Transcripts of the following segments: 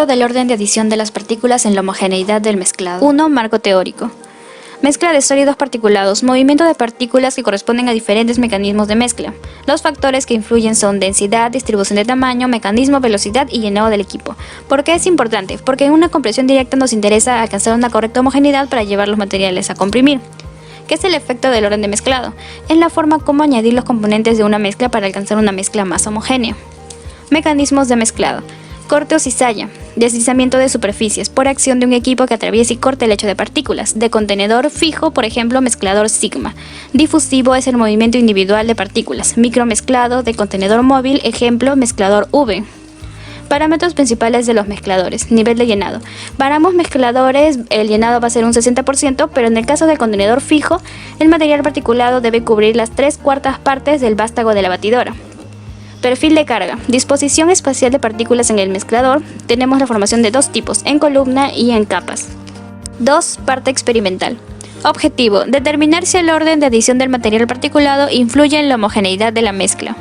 Concepto del orden de adición de las partículas en la homogeneidad del mezclado. 1. Marco teórico. Mezcla de sólidos particulados, movimiento de partículas que corresponden a diferentes mecanismos de mezcla. Los factores que influyen son densidad, distribución de tamaño, mecanismo, velocidad y llenado del equipo. ¿Por qué es importante? Porque en una compresión directa nos interesa alcanzar una correcta homogeneidad para llevar los materiales a comprimir. ¿Qué es el efecto del orden de mezclado? Es la forma como añadir los componentes de una mezcla para alcanzar una mezcla más homogénea. Mecanismos de mezclado. Corte o cizalla, deslizamiento de superficies por acción de un equipo que atraviesa y corta el lecho de partículas. De contenedor fijo, por ejemplo, mezclador sigma. Difusivo es el movimiento individual de partículas. Micromezclado de contenedor móvil, ejemplo, mezclador V. Parámetros principales de los mezcladores. Nivel de llenado. Para ambos mezcladores el llenado va a ser un 60%, pero en el caso del contenedor fijo, el material particulado debe cubrir las 3/4 partes del vástago de la batidora. Perfil de carga. Disposición espacial de partículas en el mezclador. Tenemos la formación de dos tipos, en columna y en capas. 2. Parte experimental. Objetivo. Determinar si el orden de adición del material particulado influye en la homogeneidad de la mezcla.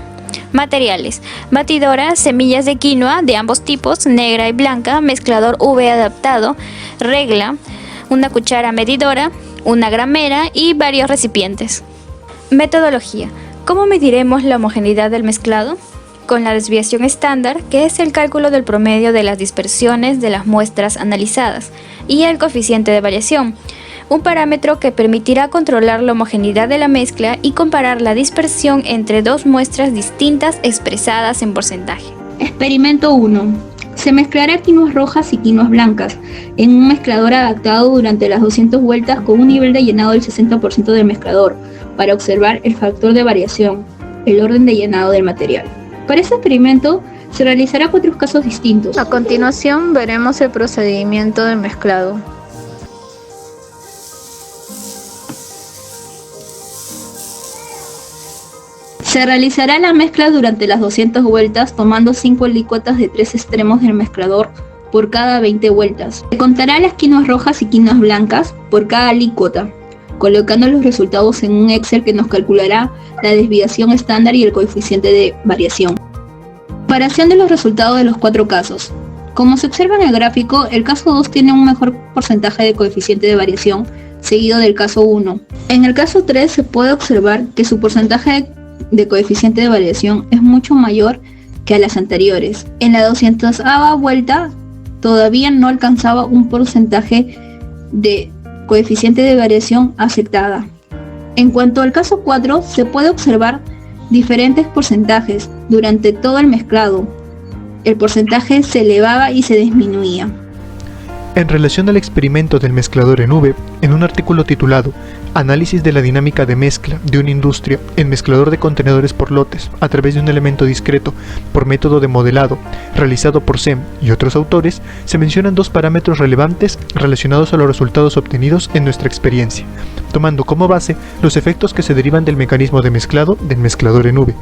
Materiales. Batidora, semillas de quinoa de ambos tipos, negra y blanca, mezclador V adaptado, regla, una cuchara medidora, una gramera y varios recipientes. Metodología. ¿Cómo mediremos la homogeneidad del mezclado? Con la desviación estándar, que es el cálculo del promedio de las dispersiones de las muestras analizadas, y el coeficiente de variación, un parámetro que permitirá controlar la homogeneidad de la mezcla y comparar la dispersión entre dos muestras distintas expresadas en porcentaje. Experimento 1. Se mezclará quinoas rojas y quinoas blancas en un mezclador adaptado durante las 200 vueltas con un nivel de llenado del 60% del mezclador para observar el factor de variación, el orden de llenado del material. Para este experimento se realizará 4 casos distintos. A continuación veremos el procedimiento del mezclado. Se realizará la mezcla durante las 200 vueltas tomando 5 alícuotas de 3 extremos del mezclador por cada 20 vueltas. Se contará las quinoas rojas y quinoas blancas por cada alícuota, colocando los resultados en un Excel que nos calculará la desviación estándar y el coeficiente de variación. Comparación de los resultados de los 4 casos. Como se observa en el gráfico, el caso 2 tiene un mejor porcentaje de coeficiente de variación, seguido del caso 1. En el caso 3 se puede observar que su porcentaje de coeficiente de variación es mucho mayor que a las anteriores. En la 200ª vuelta todavía no alcanzaba un porcentaje de coeficiente de variación aceptada. En cuanto al caso 4, se puede observar diferentes porcentajes durante todo el mezclado. El porcentaje se elevaba y se disminuía. En relación al experimento del mezclador en V, en un artículo titulado Análisis de la dinámica de mezcla de una industria en mezclador de contenedores por lotes a través de un elemento discreto por método de modelado realizado por SEM y otros autores, se mencionan 2 parámetros relevantes relacionados a los resultados obtenidos en nuestra experiencia, tomando como base los efectos que se derivan del mecanismo de mezclado del mezclador en V.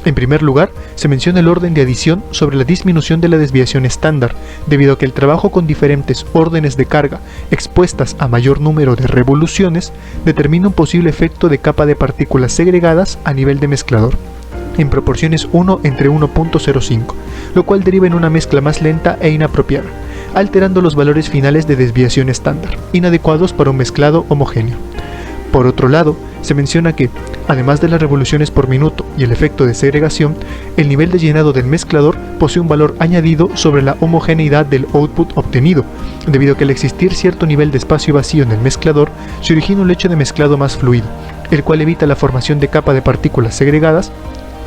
En primer lugar, se menciona el orden de adición sobre la disminución de la desviación estándar, debido a que el trabajo con diferentes órdenes de carga expuestas a mayor número de revoluciones determina un posible efecto de capa de partículas segregadas a nivel de mezclador, en proporciones 1:1.05, lo cual deriva en una mezcla más lenta e inapropiada, alterando los valores finales de desviación estándar, inadecuados para un mezclado homogéneo. Por otro lado, se menciona que, además de las revoluciones por minuto y el efecto de segregación, el nivel de llenado del mezclador posee un valor añadido sobre la homogeneidad del output obtenido, debido a que al existir cierto nivel de espacio vacío en el mezclador, se origina un lecho de mezclado más fluido, el cual evita la formación de capa de partículas segregadas,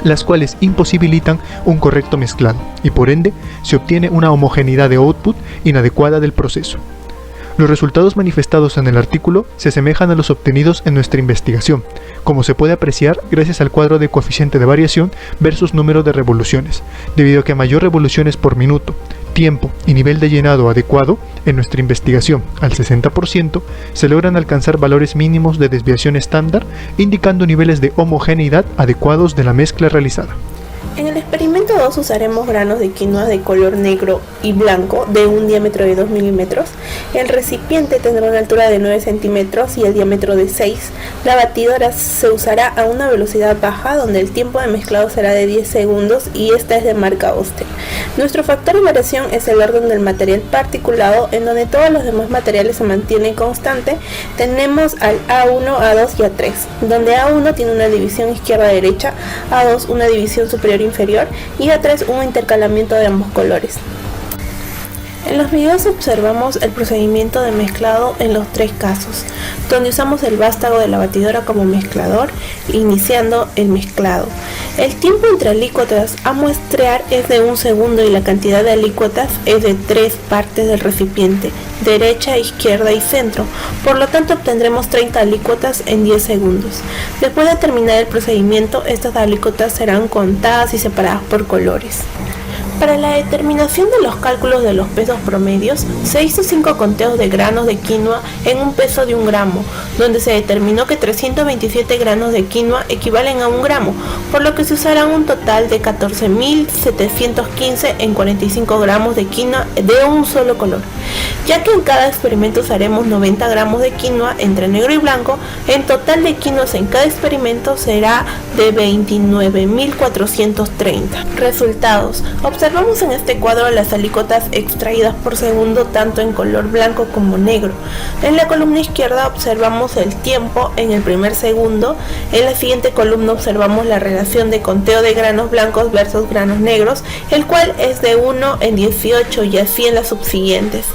las cuales imposibilitan un correcto mezclado, y por ende se obtiene una homogeneidad de output inadecuada del proceso. Los resultados manifestados en el artículo se asemejan a los obtenidos en nuestra investigación, como se puede apreciar gracias al cuadro de coeficiente de variación versus número de revoluciones, debido a que a mayor revoluciones por minuto, tiempo y nivel de llenado adecuado, en nuestra investigación al 60%, se logran alcanzar valores mínimos de desviación estándar, indicando niveles de homogeneidad adecuados de la mezcla realizada. En el experimento 2 usaremos granos de quinoa de color negro y blanco de un diámetro de 2 milímetros. El recipiente tendrá una altura de 9 centímetros y el diámetro de 6. La batidora se usará a una velocidad baja donde el tiempo de mezclado será de 10 segundos y esta es de marca Oster. Nuestro factor de variación es el orden del material particulado, en donde todos los demás materiales se mantienen constante. Tenemos al A1, A2 y A3, donde A1 tiene una división izquierda-derecha, A2 una división superior-inferior y A3 un intercalamiento de ambos colores. En los videos observamos el procedimiento de mezclado en los tres casos, donde usamos el vástago de la batidora como mezclador, iniciando el mezclado. El tiempo entre alícuotas a muestrear es de 1 segundo y la cantidad de alícuotas es de 3 partes del recipiente, derecha, izquierda y centro, por lo tanto obtendremos 30 alícuotas en 10 segundos. Después de terminar el procedimiento, estas alícuotas serán contadas y separadas por colores. Para la determinación de los cálculos de los pesos promedios, se hizo 5 conteos de granos de quinoa en un peso de 1 gramo, donde se determinó que 327 granos de quinoa equivalen a 1 gramo, por lo que se usarán un total de 14.715 en 45 gramos de quinoa de un solo color. Ya que en cada experimento usaremos 90 gramos de quinoa entre negro y blanco, en total de quinoas en cada experimento será de 29.430. Resultados. Observamos en este cuadro las alícuotas extraídas por segundo tanto en color blanco como negro. En la columna izquierda observamos el tiempo en el primer segundo. En la siguiente columna observamos la relación de conteo de granos blancos versus granos negros, el cual es de 1 en 18 y así en las subsiguientes.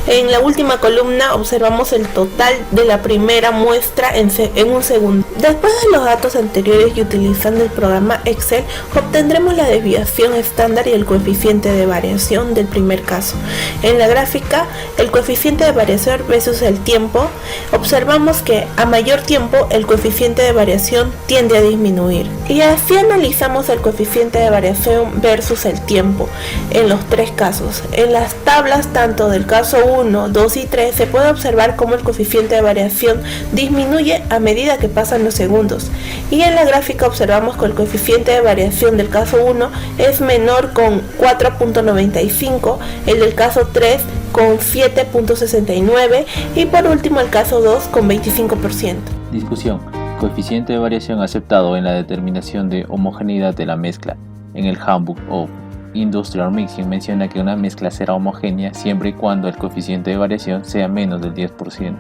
En la última columna observamos el total de la primera muestra en 1 segundo. Después de los datos anteriores y utilizando el programa Excel, obtendremos la desviación estándar y el coeficiente de variación del primer caso. En la gráfica, el coeficiente de variación versus el tiempo, observamos que a mayor tiempo el coeficiente de variación tiende a disminuir. Y así analizamos el coeficiente de variación versus el tiempo en los tres casos. En las tablas tanto del caso 1, 2 y 3 se puede observar cómo el coeficiente de variación disminuye a medida que pasan los segundos. Y en la gráfica observamos que el coeficiente de variación del caso 1 es menor con 4.95, el del caso 3 con 7.69 y por último el caso 2 con 25%. Discusión. Coeficiente de variación aceptado en la determinación de homogeneidad de la mezcla. En el Handbook of Industrial Mixing menciona que una mezcla será homogénea siempre y cuando el coeficiente de variación sea menos del 10%.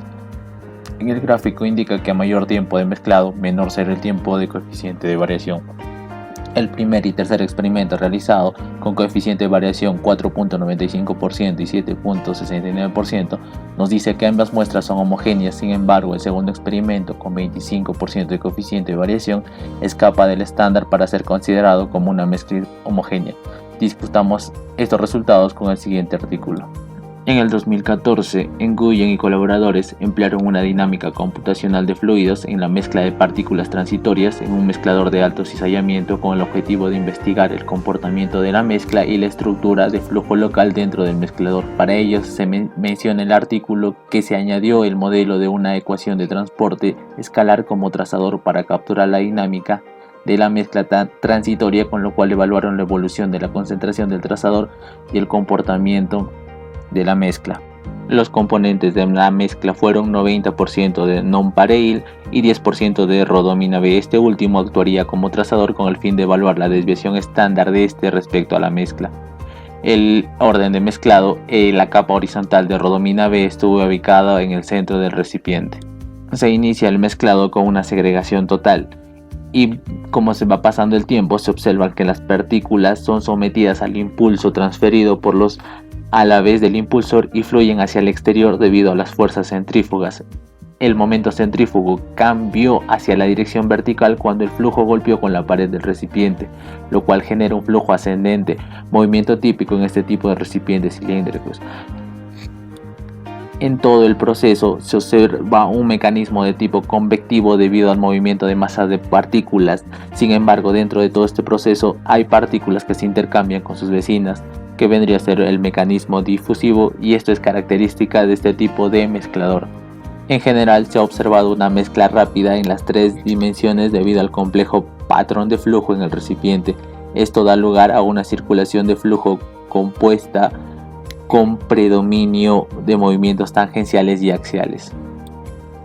En el gráfico indica que a mayor tiempo de mezclado, menor será el tiempo de coeficiente de variación. El primer y tercer experimento realizado con coeficiente de variación 4.95% y 7.69% nos dice que ambas muestras son homogéneas. Sin embargo, el segundo experimento con 25% de coeficiente de variación escapa del estándar para ser considerado como una mezcla homogénea. Discutamos estos resultados con el siguiente artículo. En el 2014, Nguyen y colaboradores emplearon una dinámica computacional de fluidos en la mezcla de partículas transitorias en un mezclador de alto cizallamiento con el objetivo de investigar el comportamiento de la mezcla y la estructura de flujo local dentro del mezclador. Para ello se menciona en el artículo que se añadió el modelo de una ecuación de transporte escalar como trazador para capturar la dinámica de la mezcla transitoria, con lo cual evaluaron la evolución de la concentración del trazador y el comportamiento de la mezcla. Los componentes de la mezcla fueron 90% de nonpareil y 10% de rhodomina B. Este último actuaría como trazador con el fin de evaluar la desviación estándar de este respecto a la mezcla. El orden de mezclado, la capa horizontal de rhodomina B estuvo ubicada en el centro del recipiente. Se inicia el mezclado con una segregación total y como se va pasando el tiempo se observa que las partículas son sometidas al impulso transferido por los a la vez del impulsor y fluyen hacia el exterior debido a las fuerzas centrífugas. El momento centrífugo cambió hacia la dirección vertical cuando el flujo golpeó con la pared del recipiente, lo cual genera un flujo ascendente, movimiento típico en este tipo de recipientes cilíndricos. En todo el proceso se observa un mecanismo de tipo convectivo debido al movimiento de masas de partículas. Sin embargo, dentro de todo este proceso hay partículas que se intercambian con sus vecinas, que vendría a ser el mecanismo difusivo, y esto es característica de este tipo de mezclador. En general se ha observado una mezcla rápida en las 3 dimensiones debido al complejo patrón de flujo en el recipiente. Esto da lugar a una circulación de flujo compuesta con predominio de movimientos tangenciales y axiales.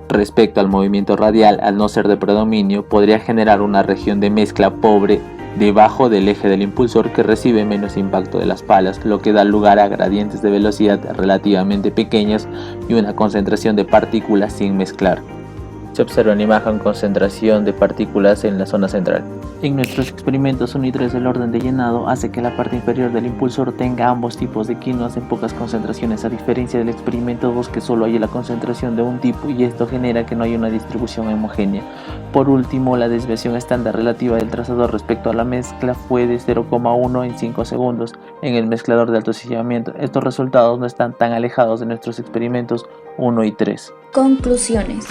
Respecto al movimiento radial, al no ser de predominio, podría generar una región de mezcla pobre debajo del eje del impulsor que recibe menos impacto de las palas, lo que da lugar a gradientes de velocidad relativamente pequeños y una concentración de partículas sin mezclar. Se observa en imagen concentración de partículas en la zona central. En nuestros experimentos 1 y 3 el orden de llenado hace que la parte inferior del impulsor tenga ambos tipos de quinoas en pocas concentraciones, a diferencia del experimento 2 que solo hay la concentración de un tipo y esto genera que no hay una distribución homogénea. Por último, la desviación estándar relativa del trazador respecto a la mezcla fue de 0,1 en 5 segundos en el mezclador de alto acillamiento. Estos resultados no están tan alejados de nuestros experimentos 1 y 3. Conclusiones.